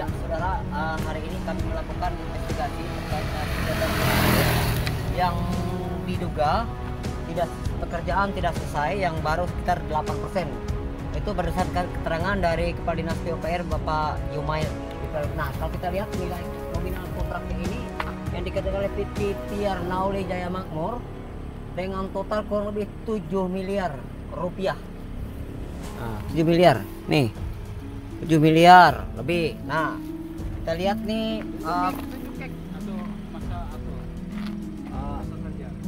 Ya, saudara, hari ini kami melakukan investigasi terkait kegiatan yang diduga pekerjaan tidak selesai yang baru sekitar 8%. Itu berdasarkan keterangan dari Kepala Dinas PUPR Bapak Yumail. Nah, kalau kita lihat nilai nominal kontraknya ini yang dikatakan oleh PT Tiar Nauli Jaya Makmur dengan total kurang lebih 7 miliar rupiah. Nah, 7 miliar nih, 7 miliar lebih. Nah, kita lihat nih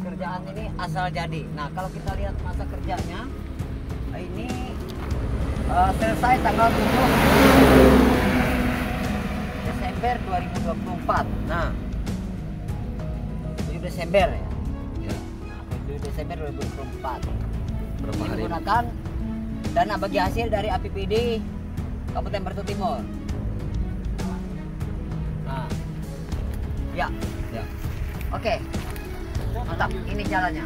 kerjaan ini asal jadi. Nah, kalau kita lihat masa kerjanya ini selesai tanggal 7 Desember 2024. Nah, 7 Desember ya. Nah, 7 Desember 2024. Berapa Ini hari? menggunakan dana bagi hasil dari APBD Kabupaten Batu Timur. Nah, ya. Oke, mantap. Ini jalannya.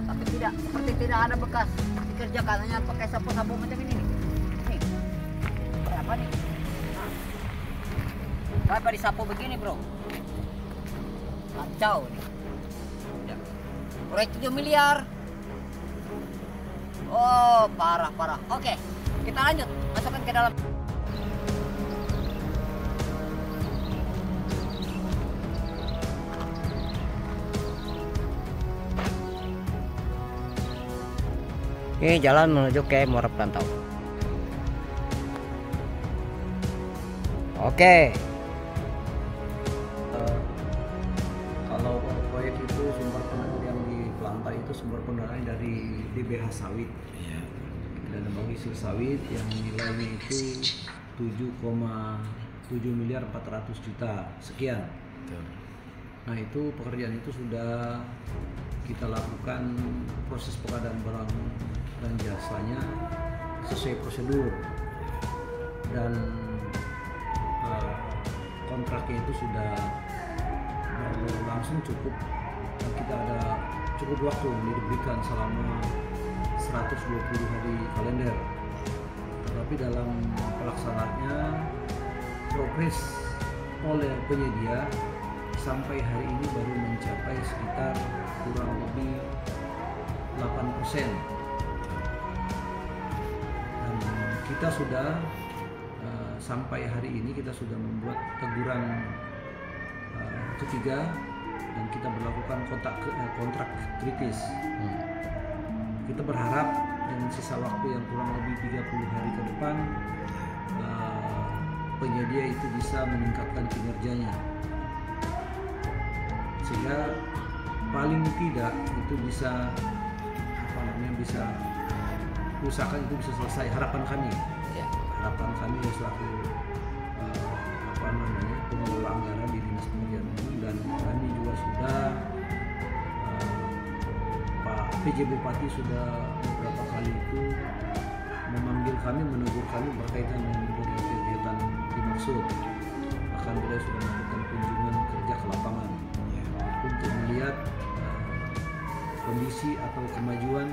Tapi seperti tidak ada bekas dikerjakan, hanya pakai sapu-sapu macam ini nih. Nih, berapa nih? Nah, berapa disapu begini, bro? Kacau nih. Ya. Proyek 7 miliar. Oh, parah. Oke, kita lanjut. Masukkan ke dalam. Ini jalan menuju ke Muara Perantau. Oke. Kalau proyek itu sumber pendanaan yang di Pelantai itu sumber pendanaan dari DBH Sawit. Iya. Dan bagi hasil sawit yang nilainya itu 7,7 miliar 400 juta sekian. Betul. Nah, itu pekerjaan itu sudah kita lakukan proses pengadaan barang dan jasanya sesuai prosedur, dan kontraknya itu sudah langsung cukup, dan kita ada cukup waktu diberikan selama 120 hari kalender. Tetapi dalam pelaksanaannya progres oleh penyedia sampai hari ini baru mencapai sekitar kurang lebih 8%. Dan kita sudah sampai hari ini kita sudah membuat teguran ketiga, dan kita berlakukan kontrak kritis. Kita berharap dengan sisa waktu yang kurang lebih 30 hari ke depan penyedia itu bisa meningkatkan kinerjanya, sehingga paling tidak itu bisa bisa usahakan itu bisa selesai. Harapan kami selaku pengelola anggaran di Dinas Pemilihan Umum, dan kami juga sudah Pak PJ Bupati sudah beberapa kali itu memanggil kami, menegur kami berkaitan dengan kegiatan dimaksud. Bahkan beliau sudah melakukan kunjungan kerja ke lapangan untuk melihat kondisi atau kemajuan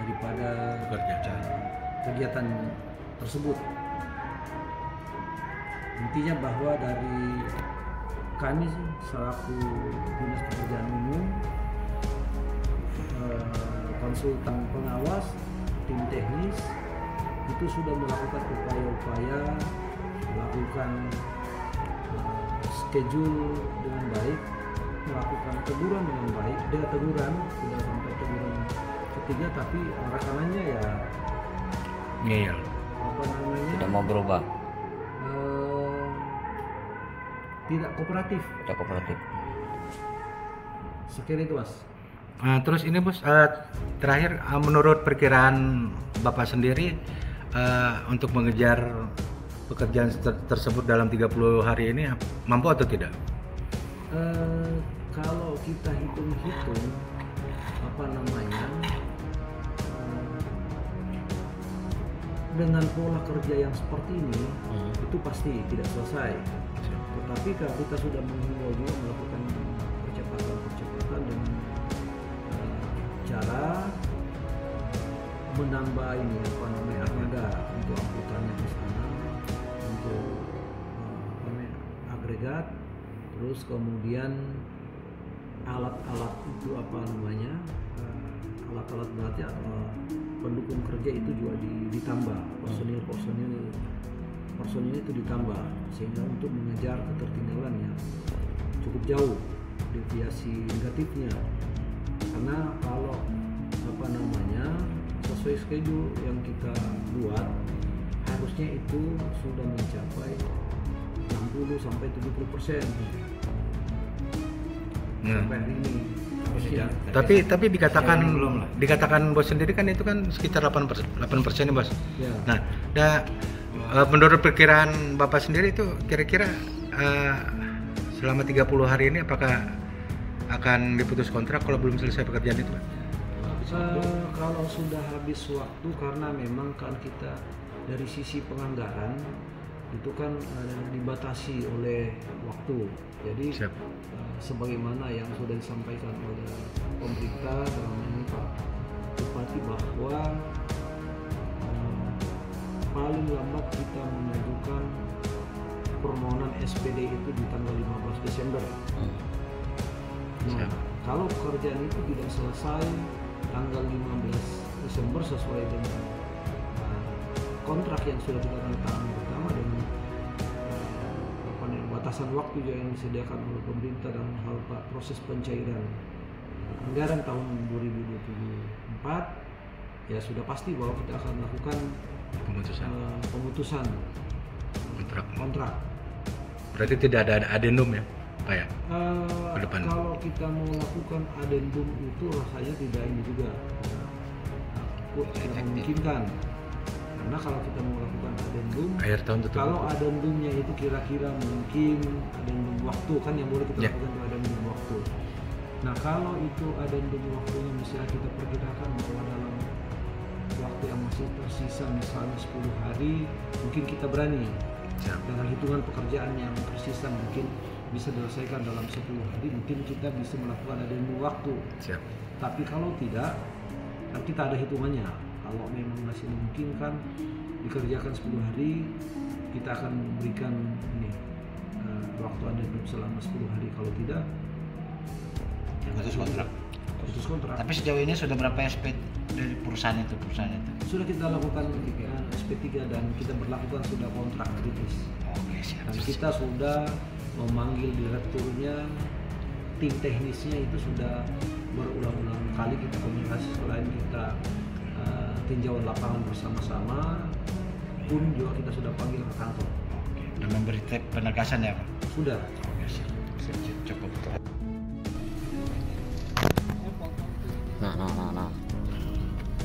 daripada kegiatan tersebut. Intinya bahwa dari kami selaku Dinas Pekerjaan Umum, konsultan pengawas, tim teknis itu sudah melakukan upaya-upaya melakukan schedule dengan baik, melakukan teguran dengan baik. Dengan teguran sudah sampai teguran ketiga, tapi rekanannya ya ngeyel, tidak mau berubah, tidak kooperatif. Sekian itu, Mas. Terus ini Bos, terakhir menurut perkiraan Bapak sendiri untuk mengejar pekerjaan tersebut dalam 30 hari ini mampu atau tidak? Kalau kita hitung-hitung dengan pola kerja yang seperti ini itu pasti tidak selesai. Tetapi kalau kita sudah menghimbau juga melakukan percepatan dengan cara menambah armada untuk angkutannya di sana, untuk sertifikat, terus kemudian alat-alat itu apa namanya, alat-alat berarti atau pendukung kerja itu juga ditambah, personil itu ditambah, sehingga untuk mengejar ketertinggalan yang cukup jauh deviasi negatifnya. Karena kalau apa namanya sesuai schedule yang kita buat, harusnya itu sudah mencapai 60 sampai 70% sampai hari ini. Tapi dikatakan bos sendiri kan itu kan sekitar 8% nih bos. Ya. Nah, menurut perkiraan bapak sendiri itu kira-kira selama 30 hari ini apakah akan diputus kontrak kalau belum selesai pekerjaan itu? Kalau sudah habis waktu, karena memang kan kita dari sisi penganggaran itu kan dibatasi oleh waktu. Jadi sebagaimana yang sudah disampaikan oleh pemerintah dalam ini Pak Bupati, bahwa paling lambat kita mengajukan permohonan SPD itu di tanggal 15 Desember. Nah, kalau pekerjaan itu tidak selesai tanggal 15 Desember sesuai dengan kontrak yang sudah kita tanda pertama dengan batasan waktu yang disediakan oleh pemerintah dalam hal proses pencairan anggaran tahun 2024, ya sudah pasti bahwa kita akan melakukan pemutusan kontrak. Berarti tidak ada adendum ya Pak ya? Ke depan. Kalau kita mau lakukan adendum itu rasanya tidak ini juga tidak memungkinkan. Karena kalau kita mau melakukan adendum, kalau adendumnya itu kira-kira mungkin adendum waktu kan yang boleh kita lakukan itu adendum waktu. Nah kalau itu adendum waktunya misalnya kita perkirakan bahwa dalam waktu yang masih tersisa misalnya 10 hari, mungkin kita berani dengan hitungan pekerjaan yang tersisa mungkin bisa diselesaikan dalam 10 hari, mungkin kita bisa melakukan adendum waktu. Tapi kalau tidak, kan kita ada hitungannya. Kalau memang masih memungkinkan dikerjakan 10 hari, kita akan memberikan ini waktu adendum selama 10 hari. Kalau tidak, putus kontrak. Tapi sejauh ini sudah berapa SP dari perusahaan itu? Sudah kita lakukan SP3 dan kita berlakukan sudah kontrak kritis. Dan kita sudah memanggil direkturnya, tim teknisnya itu sudah berulang-ulang kali kita komunikasi. Selain kita tinjauan lapangan bersama-sama, pun juga kita sudah panggil ke kantor. Dan memberi penegasan ya Pak? Sudah. Cukup. Nah.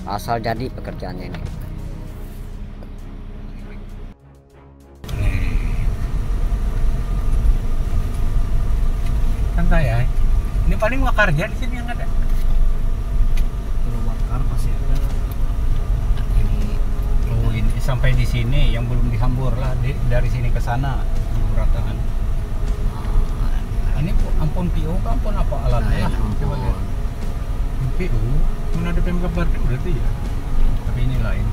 Asal jadi pekerjaannya ini. Santai ya. Ini paling wakarja di sini yang ada. Kalau wakar pasti ada. Ini sampai di sini yang belum dihambur lah dari sini ke sana pemerataan. Ini ampun PO, ampun apa alatnya lah. Coba lihat. PO, mana ada Pemkab Bartim berarti ya. Tapi ini lain.